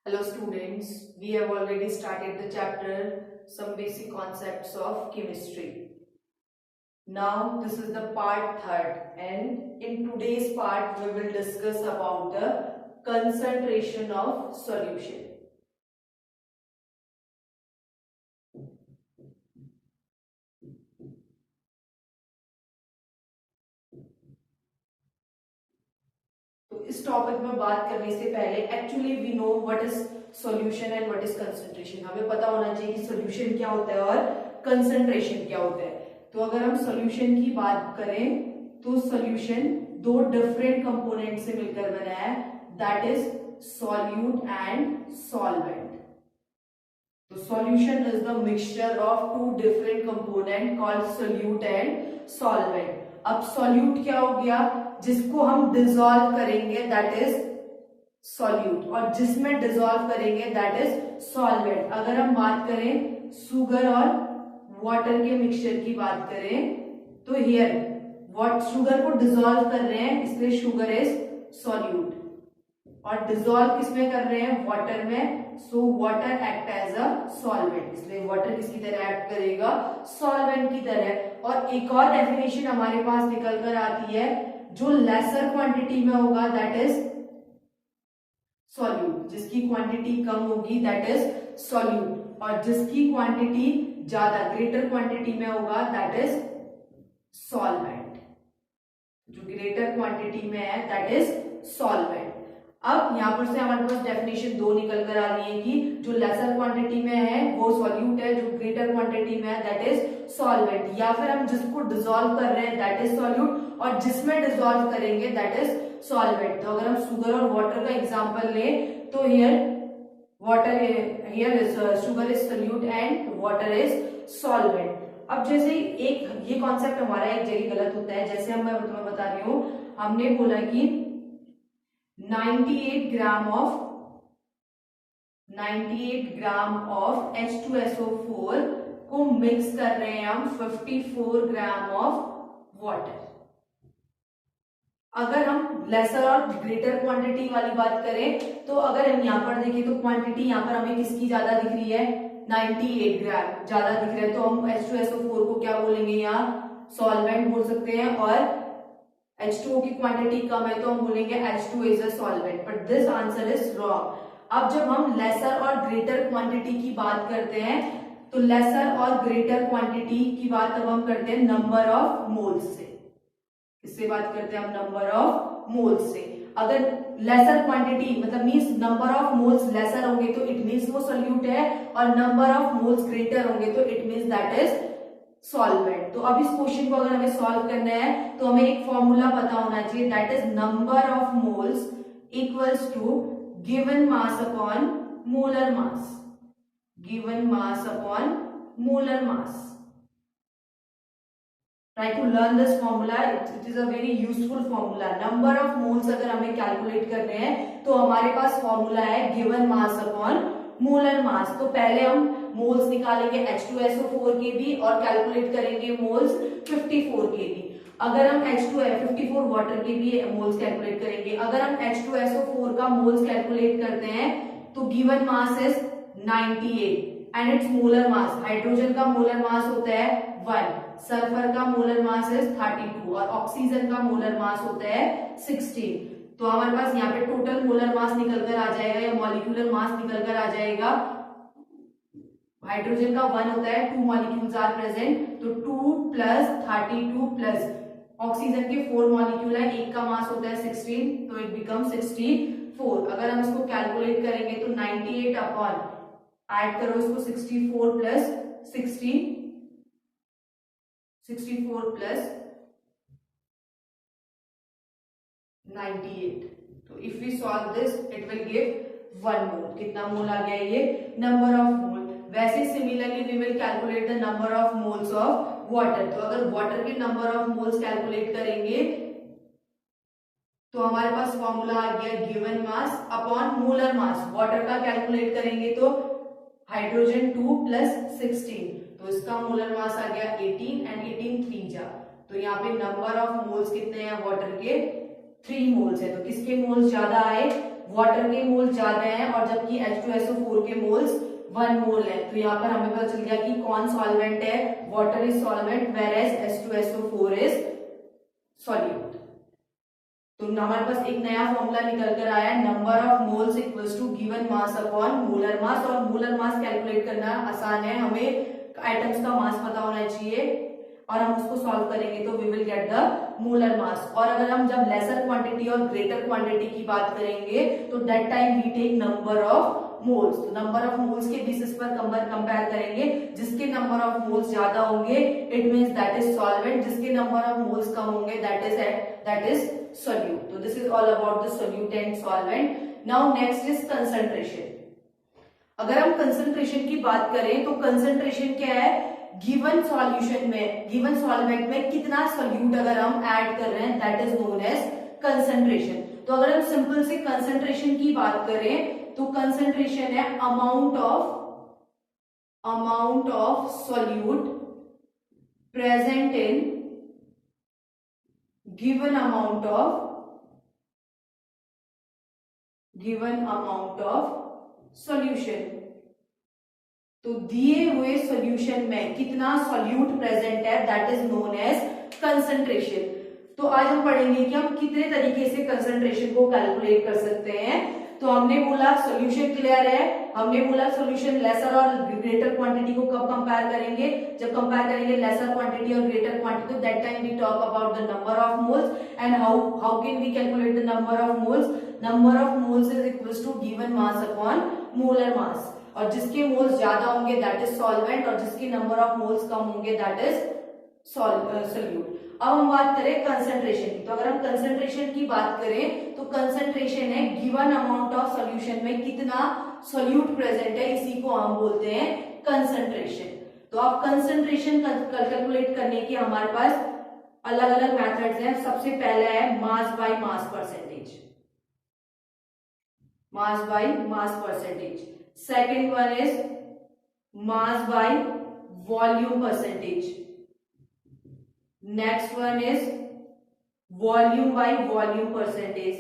Hello students, we have already started the chapter Some Basic Concepts of Chemistry. Now this is the part third, and in today's part we will discuss about the concentration of solution. तो इस topic में बात करने से पहले actually we know what is solution and what is concentration. हमें पता होना चाहिए कि सॉल्यूशन क्या होता है और कंसंट्रेशन क्या होता है. तो अगर हम सॉल्यूशन की बात करें तो सॉल्यूशन दो डिफरेंट कंपोनेंट से मिलकर बना है, that is solute and solvent. तो solution is the mixture of two different component called solute and solvent. अब सॉल्यूट क्या हो गया? जिसको हम डिसॉल्व करेंगे दैट इज सॉल्यूट, और जिसमें डिसॉल्व करेंगे दैट इज सॉल्वेंट. अगर हम बात करें शुगर और वाटर के मिक्सचर की बात करें तो हियर व्हाट शुगर को डिसॉल्व कर रहे हैं, इसलिए शुगर इज सॉल्यूट, और डिसॉल्व किसमें कर रहे हैं? वाटर में. So water act as a solvent, इसलिए वाटर किसकी तरह एक्ट करेगा? सॉल्वेंट की तरह. और एक और डेफिनेशन हमारे पास निकल कर आती है, जो लेसर क्वांटिटी में होगा दैट इज सॉल्यूट, जिसकी क्वांटिटी कम होगी दैट इज सॉल्यूट, और जिसकी क्वांटिटी ज्यादा ग्रेटर क्वांटिटी में होगा दैट इज सॉल्वेंट. जो ग्रेटर क्वांटिटी में है दैट इज सॉल्वेंट. अब यहां पर से हमारे पास डेफिनेशन दो निकल कर आ रही है कि जो लेसर क्वांटिटी में है वो सॉल्यूट है, जो ग्रेटर क्वांटिटी में है दैट इज सॉल्वेंट. या फिर हम जिसको डिसॉल्व कर रहे हैं दैट इज सॉल्यूट, और जिसमें डिसॉल्व करेंगे दैट इज सॉल्वेंट. तो अगर हम शुगर और वाटर का एग्जांपल लें तो here water here is sugar is solute and water is solvent. अब जैसे एक ये कॉन्सेप्ट हमारा एक जगह गलत होता है. जैसे मैं तुम्हें बता रही हूँ, हमने बोला कि 98 ग्राम ऑफ H2SO4 को मिक्स कर रहे हैं हम 54 ग्राम ऑफ वाटर. अगर हम लेसर और ग्रेटर क्वांटिटी वाली बात करें तो अगर हम यहाँ पर देखें तो क्वांटिटी यहाँ पर हमें किसकी ज्यादा दिख रही है? 98 ग्राम ज्यादा दिख रहा है, तो हम H2SO4 को क्या बोलेंगे? यहाँ सॉल्वेंट बोल सकते हैं. और H2O की क्वांटिटी कम है तो हम बोलेंगे H2 is a solvent. But this answer is wrong. अब जब हम लेसर और ग्रेटर क्वांटिटी की बात करते हैं तो लेसर और ग्रेटर क्वांटिटी की बात अब हम करते हैं नंबर ऑफ मोल्स से. किससे बात करते हैं हम? नंबर ऑफ मोल्स से. अगर लेसर क्वांटिटी मतलब means number of moles lesser होंगे तो इट मींस वो सॉल्यूट है, और नंबर ऑफ मोल्स ग्रेटर होंगे तो it means that is solvent. तो अब इस क्वेश्चन को अगर हमें सॉल्व करना है तो हमें एक फॉर्मूला पता होना चाहिए, that is number of moles equals to given mass upon molar mass. Given mass upon molar mass. Try to learn this formula. It is a very useful formula. Number of moles अगर हमें calculate करने हैं तो हमारे पास formula है given mass upon molar मास. तो पहले हम मोल्स निकालेंगे H2SO4 के भी और कैलकुलेट करेंगे मोल्स 54 के भी. अगर हम H254 वाटर के भी मोल्स कैलकुलेट करेंगे. अगर हम H2SO4 का मोल्स कैलकुलेट करते हैं तो given mass is 98 and it's molar mass. Hydrogen का मोलर मास होता है 1, सल्फर का मोलर मास इज 32 और ऑक्सीजन का मोलर मास होता है 16. तो हमारे पास यहाँ पे टोटल मोलर मास निकल कर आ जाएगा या मॉलिक्यूलर मास निकल कर आ जाएगा. हाइड्रोजन का 1 होता है, 2 मॉलिक्यूल्स आर प्रेजेंट, तो 2 प्लस 32 प्लस ऑक्सीजन के 4 मॉलिक्यूल है, एक का मास होता है 16, तो इट बिकम 64. अगर हम इसको कैलकुलेट करेंगे तो 98 अपॉन ऐड करो इसको 64 प्लस 64 प्लस 98. तो if we solve this it will give 1 mole. कितना मोल आ गया? ये नंबर ऑफ मोल. वैसे similarly we will calculate the number of moles of water. तो अगर वाटर के नंबर ऑफ मोल्स कैलकुलेट करेंगे तो हमारे पास फॉर्मूला आ गया गिवन मास अपॉन मोलर मास. वाटर का कैलकुलेट करेंगे तो हाइड्रोजन 2 प्लस 16, तो इसका मोलर मास आ गया 18 एंड 18 3 जा. तो यहाँ पे नंबर ऑफ मोल्स कितने हैं वाटर के? 3 मोल्स है। तो किसके मोल्स ज्यादा आए, वाटर के मोल्स ज्यादा हैं, और जबकि H2SO4 के मोल्स 1 मोल है। तो यहाँ पर हमें पता चल गया कि कौन सॉल्वेंट है, water is solvent where as H2SO4 is solute. तो हमारे पास एक नया फॉर्मूला निकल कर आया है, number of moles equals to given mass upon molar mass. और मोलर मास कैलकुलेट करना आसान है, हमें आइटम्स का मास पता होना चाहिए और हम उसको सॉल्व करेंगे तो we will get the molar mass. और अगर हम जब लेसर क्वांटिटी और ग्रेटर क्वांटिटी की बात करेंगे तो that time we take number of moles. तो नंबर ऑफ मोल्स के बेसिस पर कंपेयर करेंगे, जिसके नंबर ऑफ मोल्स ज्यादा होंगे it means that is solvent, जिसके नंबर ऑफ मोल्स कम होंगे दैट इज सोल्यूट। तो this is all about the solute and solvent. Now next is concentration. अगर हम कंसंट्रेशन की बात करें तो कंसंट्रेशन क्या है, गिवन सॉल्यूशन में, गिवन सॉल्वेंट में कितना सोल्यूट अगर हम ऐड कर रहे हैं that is known as concentration. तो अगर हम सिंपल से कंसंट्रेशन की बात करें तो कंसंट्रेशन है amount of solute present in given amount of solution. तो दिए हुए सॉल्यूशन में कितना सोल्यूट प्रेजेंट है that is known as concentration. तो आज हम पढ़ेंगे कि हम कितने तरीके से कंसंट्रेशन को कैलकुलेट कर सकते हैं। तो हमने बोला सॉल्यूशन क्लियर है, हमने बोला सॉल्यूशन लेसर और ग्रेटर क्वांटिटी को कब कंपेयर करेंगे, जब कंपेयर करेंगे लेसर क्वांटिटी और greater quantity, that time we talk about the number of moles and how can we calculate the number of moles. Number of moles is equals to given mass upon molar mass, और जिसके moles ज्यादा होंगे that is solvent और जिसके number of moles कम होंगे that is solute. अब हम बात करें कंसंट्रेशन की। तो अगर हम कंसंट्रेशन की बात करें तो कंसंट्रेशन है गिवन अमाउंट ऑफ सॉल्यूशन में कितना सोल्यूट प्रेजेंट है, इसी को हम बोलते हैं कंसंट्रेशन। तो अब कंसंट्रेशन कैलकुलेट करने की हमारे पास अलग अलग मेथड्स हैं। सबसे पहला है mass by mass percentage, mass by mass percentage. Second one is mass by volume percentage. Next one is volume by volume percentage,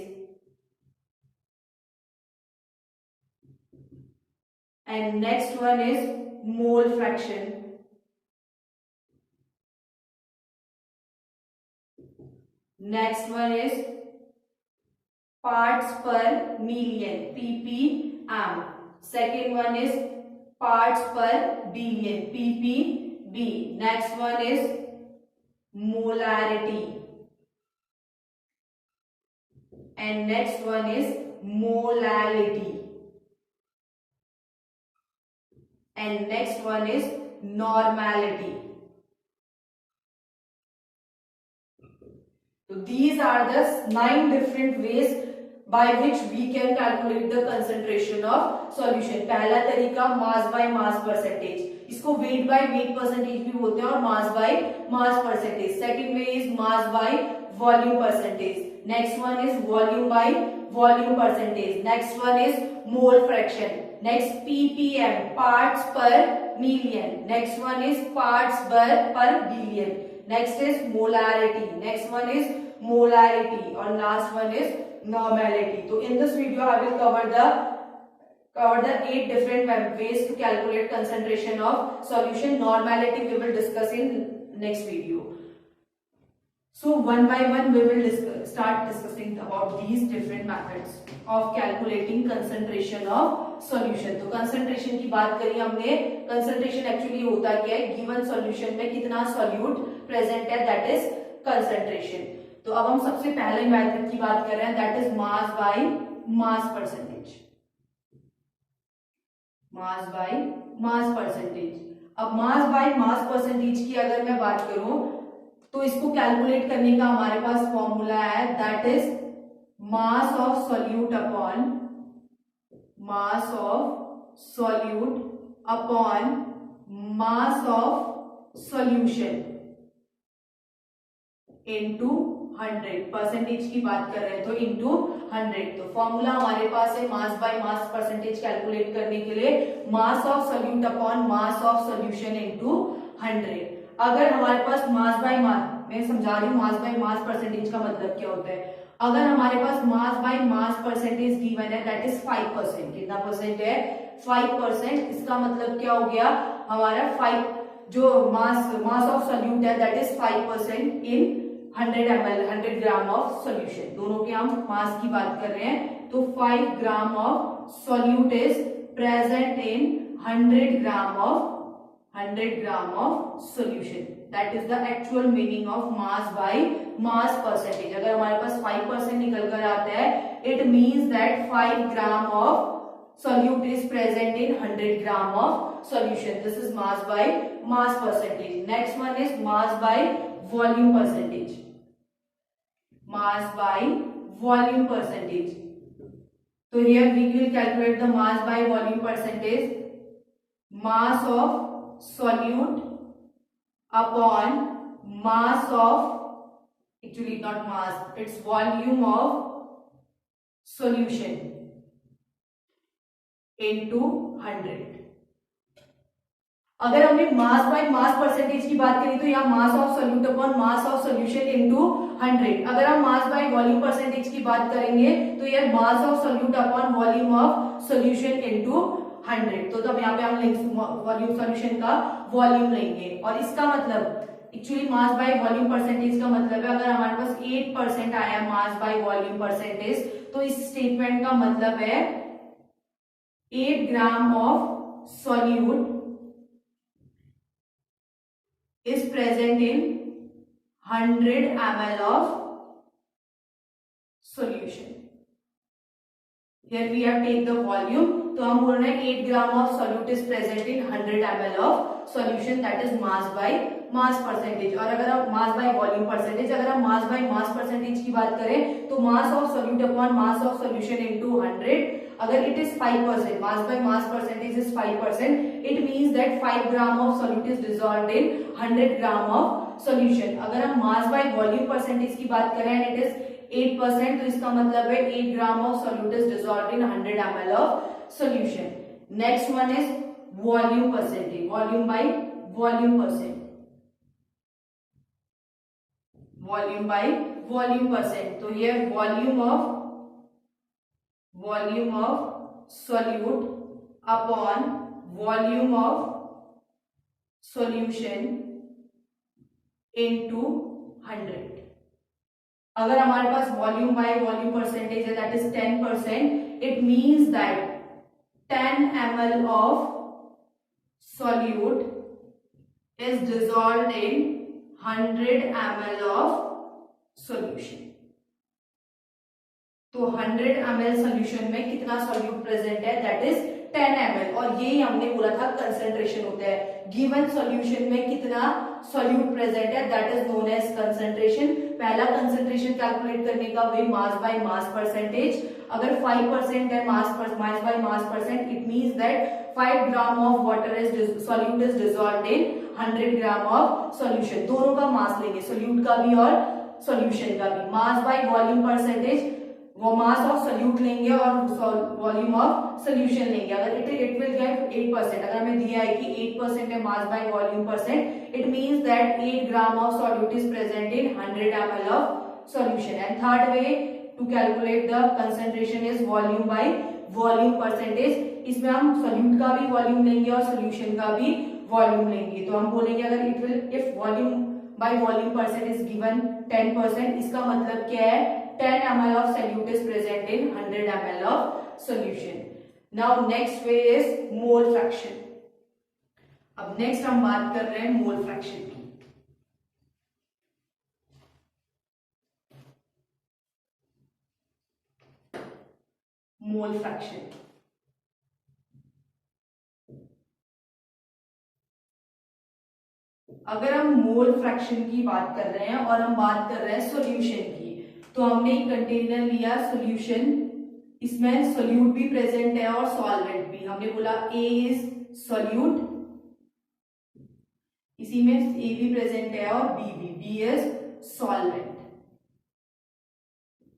and next one is mole fraction. Next one is parts per million, ppm. Second one is parts per billion, ppb. Next one is molarity, and next one is molality, and next one is normality. So these are the 9 different ways by which we can calculate the concentration of solution. पहला तरीका mass by mass percentage, इसको weight by weight percentage भी बोलते हैं और mass by mass percentage. Second way is mass by volume percentage. Next one is volume by volume percentage. Next one is mole fraction. Next ppm, parts per million. Next one is parts per billion. Next is molarity. Next one is molality, or last one is normality. So in this video I will cover the 8 different ways to calculate concentration of solution. Normality we will discuss in next video. So one by one we will start discussing about these different methods of calculating concentration of solution. तो concentration की बात करी हमने, concentration actually होता क्या है, given solution में कितना solute present है that is concentration. तो अब हम सबसे पहले मेथड की बात कर रहे हैं that is mass by mass percentage, mass by mass percentage. अब मास बाय मास परसेंटेज की अगर मैं बात करूं तो इसको कैलकुलेट करने का हमारे पास फॉर्मूला है that is mass of solute upon mass of solution into 100। Percentage की बात कर रहे हैं तो इनटू 100। तो फॉर्मूला हमारे पास है mass by mass percentage calculate करने के लिए mass of solute upon mass of solution into 100। अगर हमारे पास मास बाय मास, मैं समझा रही हूँ मास बाय मास परसेंटेज का मतलब क्या होता है। अगर हमारे पास mass by mass percentage given है दैट इज 5%, कितना परसेंट है 5%, इसका मतलब क्या हो गया हमारा 5 जो मास ऑफ सोल्यूट है that is 5% in 100 ml 100 gram of solution, दोनों के हम मास की बात कर रहे हैं, तो 5 ग्राम of solute is present in 100 gram of solution, that is the actual meaning of mass by mass percentage. अगर हमारे पास 5% निकल कर आता है it means that 5 gram of solute is present in 100 gram of solution. This is mass by mass percentage. Next one is mass by volume percentage. Mass by volume percentage. So here we will calculate the mass by volume percentage. Mass of solute upon mass of, actually not mass, it's volume of solution into 100। अगर हमने मास by mass percentage की बात करी तो यहाँ mass of solute upon mass of solution into 100। अगर हम मास by volume percentage की बात करेंगे तो यार mass of solute upon volume of solution into 100, तो तब यहाँ पे हम वॉल्यूम सॉल्यूशन का वॉल्यूम लेंगे। और इसका मतलब actually mass by volume percentage का मतलब है अगर हमारे पास 8% आया मास बाय वॉल्यूम परसेंटेज तो इस स्टेटमेंट का मतलब है 8 gram of solute is present in 100 ml of solution. Here we have take the volume, तो हम बोल रहे हैं 8 gram of solute is present in 100 ml of solution, that is mass by mass percentage। और अगर हम mass by volume percentage, अगर हम mass by mass percentage की बात करें तो mass of solute upon mass of solution into 100, अगर it is 5%, mass by mass percentage is 5%, it means that 5 gram of solute is dissolved in 100 gram of solution। अगर हम mass by volume percentage की बात करें and it is 8%, तो इसका मतलब है 8 gram of solute is dissolved in 100 ml of solution। Next one is volume percentage, volume by volume percent, volume by volume percent। तो here volume of solute upon volume of solution into 100। अगर हमारे पास volume by volume percentage है that is 10%, it means that 10 ml of solute is dissolved in 100 ml of solution। तो 100 ml solution में कितना solute present है that is 10 ml, और यही हमने बोला था कंसंट्रेशन होता है। गिवन सॉल्यूशन में कितना सोल्यूट प्रेजेंट है that is known as concentration. पहला कंसंट्रेशन कैलकुलेट करने का वे मास बाय मास परसेंटेज, अगर 5% है mass by mass percent it means that 5 gram of water is solute is dissolved in 100 gram of solution. दोनों का मास लेंगे, सोल्यूट का भी और सॉल्यूशन का भी। मास बाय वॉल्यूम परसेंटेज वो मास ऑफ सोल्यूट लेंगे और वॉल्यूम ऑफ सोल्यूशन लेंगे। अगर इट विल गेट 8%, अगर हमें दिया है कि 8% है mass by volume percent it means that 8 gram of solute is present in 100 ml of solution. And third way to calculate the concentration is volume by volume percentage. इसमें हम solute का भी वॉल्यूम लेंगे और सोल्यूशन का भी volume लेंगे। तो हम बोलेंगे अगर if volume by volume percent is given 10%, इसका मतलब क्या है 10 ml of solute is present in 100 ml of solution। Now next way is mole fraction। अब next हम बात कर रहे हैं mole fraction की। mole fraction, अगर हम मोल फ्रैक्शन की बात कर रहे हैं और हम बात कर रहे हैं सॉल्यूशन की, तो हमने एक कंटेनर लिया सॉल्यूशन, इसमें सोल्यूट भी प्रेजेंट है और सॉल्वेंट भी। हमने बोला ए इज सोल्यूट, इसी में ए भी प्रेजेंट है और B is solvent.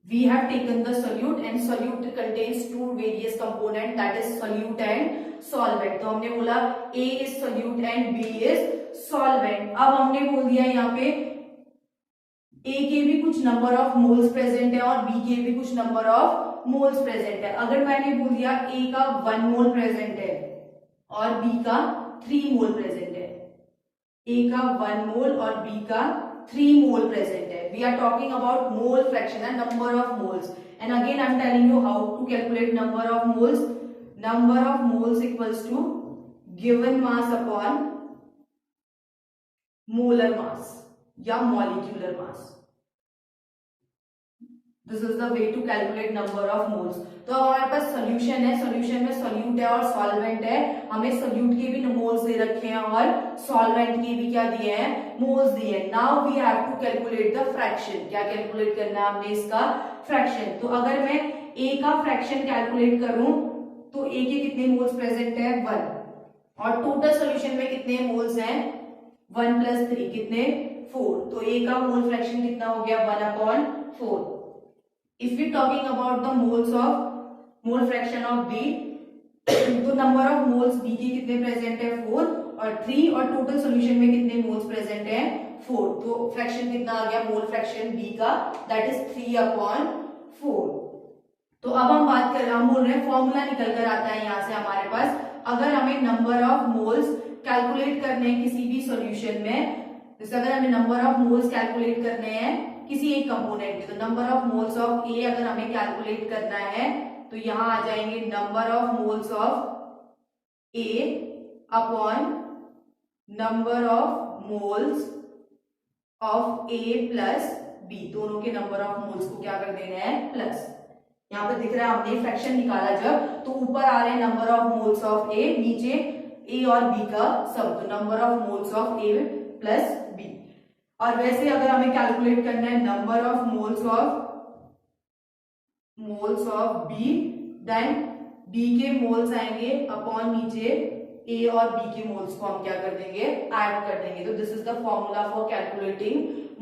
We have taken the solute and solute contains two various component that is solute and solvent। तो हमने बोला A is solute and B is solvent। अब हमने बोल दिया यहाँ पे ए के भी कुछ नंबर ऑफ मोल्स प्रेजेंट है और बी के भी कुछ नंबर ऑफ मोल्स प्रेजेंट है। अगर मैंने बोल दिया ए का 1 मोल प्रेजेंट है और बी का 3 मोल प्रेजेंट है, ए का 1 मोल और बी का 3 मोल present है, we are talking about mole fraction and number of moles, and again I am telling you how to calculate number of moles. Number of moles equals to given mass upon molar mass या molecular mass. This is the way to calculate number of moles. तो हमारे पास solution है, solution में solute है और solvent है, हमें solute के भी मोल्स दे रखे हैं और सॉल्वेंट के भी क्या दिए हैं, मोल्स दिए हैं। Now we have to calculate the fraction. क्या कैलकुलेट करना है हमने इसका फ्रैक्शन। तो अगर मैं ए का फ्रैक्शन कैलकुलेट करूं तो ए के कितने मोल्स प्रेजेंट है 1 और टोटल सोल्यूशन में कितने मोल्स हैं 1 + 3 कितने 4। तो ए का मोल फ्रैक्शन कितना हो गया 1/4। If we talking about the mole fraction of B, तो नंबर ऑफ मोल्स B के कितने प्रेजेंट है 4 और 3 और टोटल सॉल्यूशन में कितने मोल्स प्रेजेंट है 4। तो फ्रैक्शन कितना आ गया मोल फ्रैक्शन B का, दैट इज 3/4। तो अब हम बोल रहे हैं फॉर्मूला निकल कर आता है यहाँ से हमारे पास। अगर हमें नंबर ऑफ मोल्स कैलकुलेट करने हैं किसी भी सॉल्यूशन में, जैसे अगर हमें नंबर ऑफ मोल्स कैलकुलेट करने हैं किसी एक कंपोनेंट के, तो number of moles of A अगर हमें कैलकुलेट करना है तो यहां आ जाएंगे number of moles of A upon number of moles of A plus B, दोनों के नंबर ऑफ मोल्स को क्या कर देना है प्लस। यहाँ पे दिख रहा है हमने फ्रैक्शन निकाला जब, तो ऊपर आ रहे हैं number of moles of A, नीचे ए और बी का सब, तो number of moles of A plus B. और वैसे अगर हमें कैलकुलेट करना है number of moles of B, then B के मोल्स आएंगे अपॉन नीचे ए और बी के मोल्स को हम क्या कर देंगे ऐड कर देंगे। तो this is the formula for calculating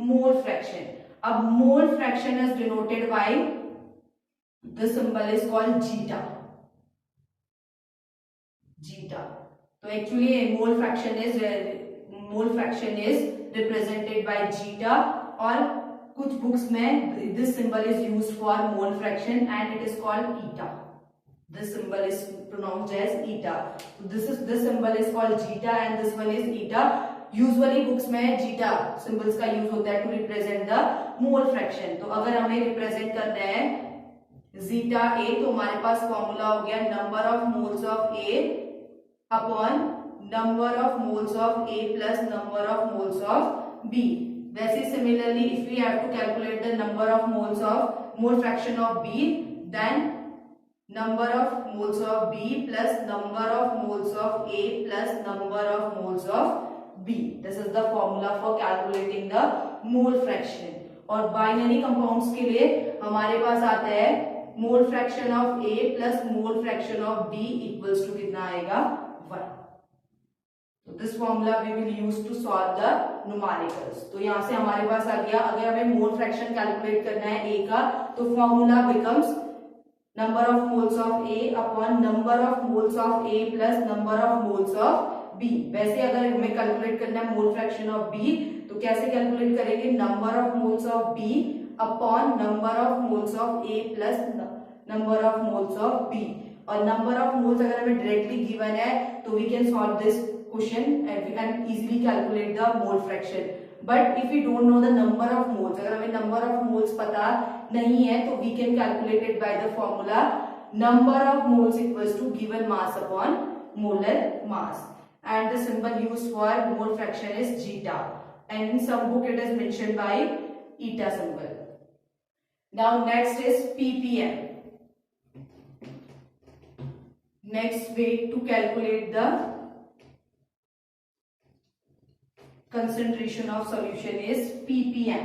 mole fraction. अब mole fraction is denoted by the symbol is called zeta. तो actually mole fraction is represented by zeta, और कुछ बुक्स में this symbol is used for mole fraction and it is called eta. This symbol is pronounced as eta. This symbol is called zeta and this one is eta. Usually books में zeta symbols का use होता है to represent the mole fraction. तो अगर हमें represent करना है zeta a, तो हमारे पास फॉर्मूला हो गया number of moles of A upon number of moles of A plus number of moles of B. वैसे similarly if we have to calculate the number of mole fraction of B, then number of moles of B plus number of moles of A plus number of moles of B. This is the formula for calculating the mole fraction. और binary compounds के लिए हमारे पास आता है mole fraction of A plus mole fraction of B equals to कितना आएगा 1। तो this formula we will use to solve the numericals. तो यहाँ से हमारे पास आ गया, अगर हमें मोल फ्रैक्शन कैलकुलेट करना है ए का, तो formula becomes number of moles of A upon number of moles of A plus number of moles of B. वैसे अगर हमें कैलकुलेट करना है मोल फ्रैक्शन ऑफ बी, तो कैसे कैलकुलेट करेंगे, number of moles of B upon number of moles of A plus number of moles of B. और number of moles अगर हमें डायरेक्टली गिवन है तो we can solve this question and we can easily calculate the mole fraction. But if we don't know the number of moles, अगर हमें number of moles पता नहीं है तो we can calculate it by the formula number of moles equals to given mass upon molar mass, and the symbol used for mole fraction is zeta, and in some book it is mentioned by eta symbol. Now next is ppm. Next way to calculate the concentration of solution is ppm.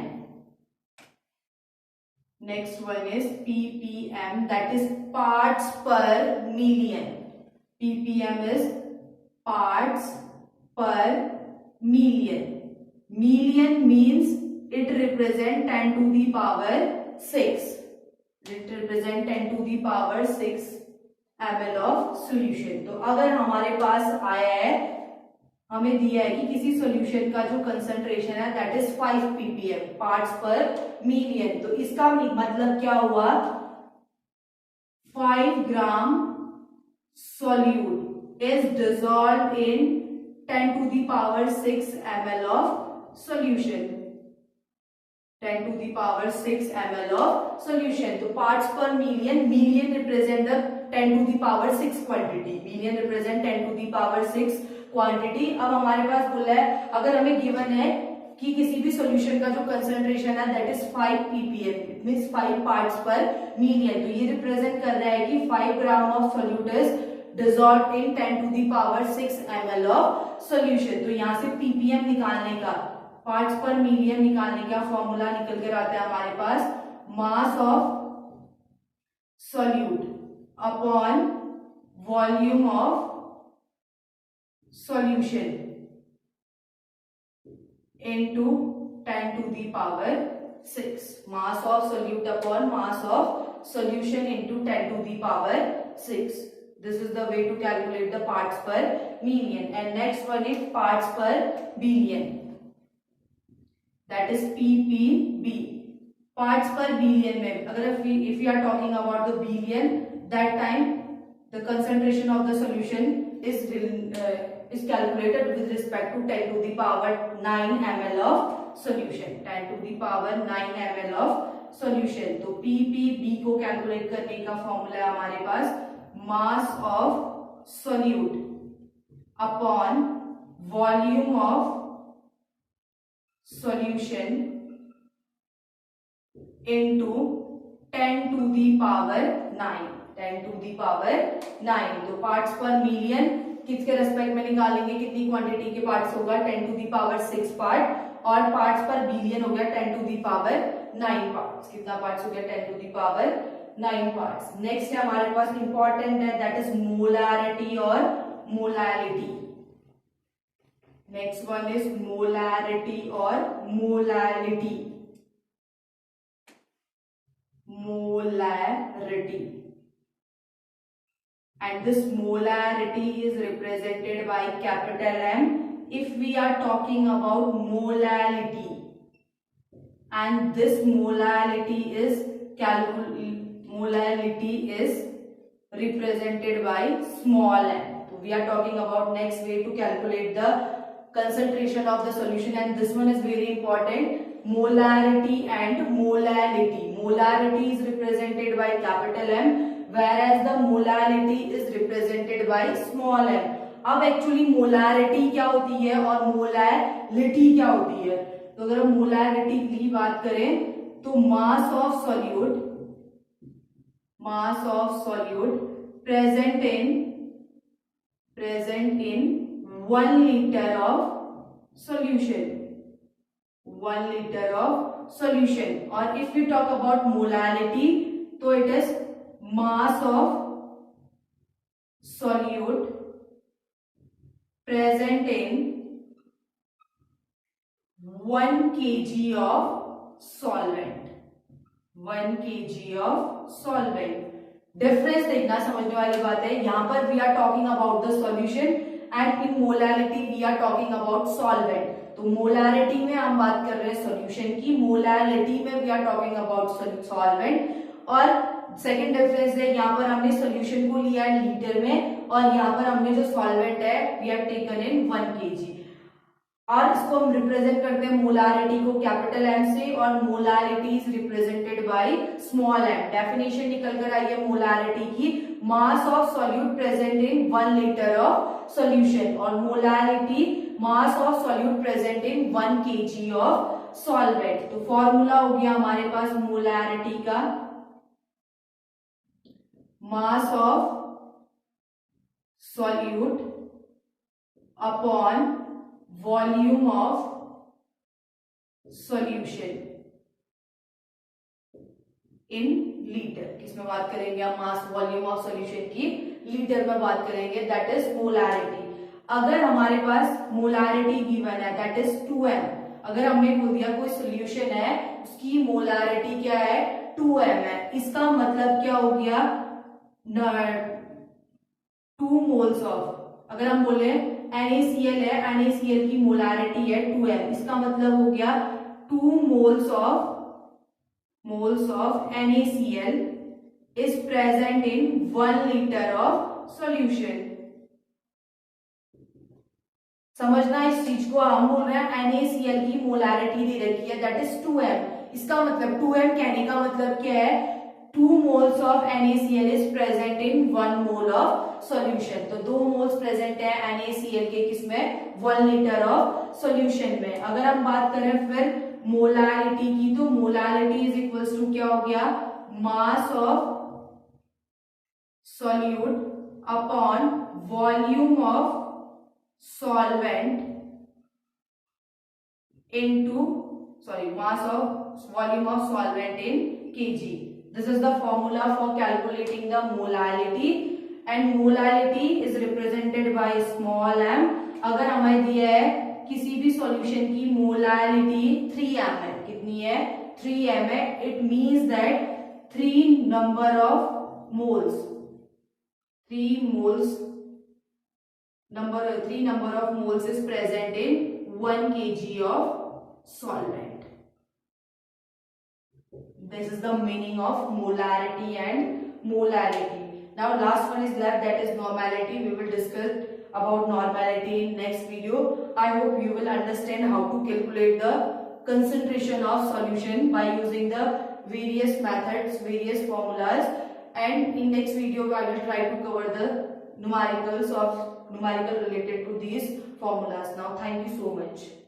Next one is ppm, that is parts per million. ppm is parts per million. Million means it represent 10 to the power 6. It represent 10 to the power 6 ml of solution. तो अगर हमारे पास आया है हमें दिया है कि किसी सॉल्यूशन का जो कंसंट्रेशन है दैट इज 5 ppm पार्ट्स पर मिलियन। तो इसका मतलब क्या हुआ, 5 ग्राम solute is dissolved in 10 to the power 6 ml of solution, 10 to the power 6 ml of solution। तो parts per million, million represent the 10 to the power 6 quantity, million represent 10 to the power 6 quantity. अब हमारे पास बोला है अगर हमें given है कि किसी भी सॉल्यूशन का जो कंसंट्रेशन है that is 5 ppm, it means 5 parts पर मिलियन। तो ये रिप्रेजेंट कर रहा है कि 5 gram of solute is dissolved in 10 to the power 6 ml of solution। तो यहाँ से ppm निकालने का, पार्ट्स पर मिलियन निकालने का फॉर्मूला निकल कर आता है हमारे पास, mass of solute upon volume of solution into 10 to the power 6, mass of solute upon mass of solution into 10 to the power 6। This is the way to calculate the parts per million। And next one is parts per billion, that is ppb। parts per billion में अगर if we are talking about the billion, that time the concentration of the solution is calculated with respect to 10 to the power 9 ml of solution, 10 to the power 9 ml of solution। तो ppb को calculate करने का formula है हमारे पास, mass of solute upon volume of solution into 10 to the power 9, 10 to the power 9। तो parts पर million किसके respect में निकालेंगे, कितनी क्वांटिटी के पार्ट्स होगा, 10 टू दी पावर 6 पार्ट, और पार्ट्स पर बिलियन हो गया 10 टू दी पावर 9 पार्ट्स। कितना पार्ट्स हो गया, 10 to the power 9 parts. Next है हमारे पास इंपॉर्टेंट है दैट इज मोलारिटी और molality. Next one is molarity और molality. Molarity, and this molarity is represented by capital M if we are talking about molality, and this molality is represented by small m। So we are talking about next way to calculate the concentration of the solution, and this one is very important, molarity and molality। molarity is represented by capital M whereas the molality is represented by small m। अब actually molarity क्या होती है और molality क्या होती है, तो अगर हम मोलारिटी की बात करें तो mass of solute present in 1 litre of solution, 1 litre of solution. और if you talk about molality तो it is mass of solute present in 1 kg of solvent, 1 kg of solvent। Difference देखना, समझने वाली बात है, यहां पर we are talking about the solution and in molality we are talking about solvent. तो molarity में हम बात कर रहे हैं सॉल्यूशन की, मोलालिटी में we are talking about solvent. और सेकेंड डिफरेंस है, यहाँ पर हमने सॉल्यूशन को लिया है लीटर में और यहाँ पर हमने जो सॉल्वेंट है we have taken in 1 kg। और इसको हम रिप्रेजेंट करते हैं मोलारिटी को कैपिटल एम से और molality is represented by small m. Definition निकल कर आई है मोलारिटी की, mass of solute present in 1 litre of solution, और molality mass of solute present in 1 kg of solvent. तो फॉर्मूला हो गया हमारे पास मोलारिटी का, mass of solute upon volume of solution in liter। किसमें बात करेंगे हम, मास वॉल्यूम ऑफ सॉल्यूशन की लीटर में बात करेंगे, दैट इज मोलारिटी। अगर हमारे पास मोलारिटी गिवन है दैट इज 2m, अगर हमने बोल दिया कोई सॉल्यूशन है उसकी मोलारिटी क्या है 2m है, इसका मतलब क्या हो गया 2 moles of अगर हम बोले NaCl है, NaCl की मोलारिटी है 2m, इसका मतलब हो गया 2 moles of NaCl is present in 1 liter of solution। समझना इस चीज को, हम बोल रहे हैं NaCl की मोलारिटी दे रखी है दैट इज 2m, इसका मतलब 2m कहने का मतलब क्या है, 2 moles of NaCl is present in 1 mole of solution. तो 2 मोल्स प्रेजेंट है NaCl के किसमें, 1 लीटर ऑफ सॉल्यूशन में। अगर हम बात करें फिर मोलारिटी की, तो मोलारिटी इज इक्वल्स टू क्या हो गया, मास of solute upon volume of solvent into mass of volume of solvent in kg. This is the formula for calculating the molality, and molality is represented by small m। अगर हमें दिया है किसी भी solution की मोलालिटी 3m है, कितनी है, 3m है, it means that 3 number of moles is present in 1 kg of solvent। This is the meaning of molarity and molality। Now last one is left, that is normality। We will discuss about normality in next video। I hope you will understand how to calculate the concentration of solution by using the various methods, various formulas, and in next video I will try to cover the numerical related to these formulas। Now thank you so much।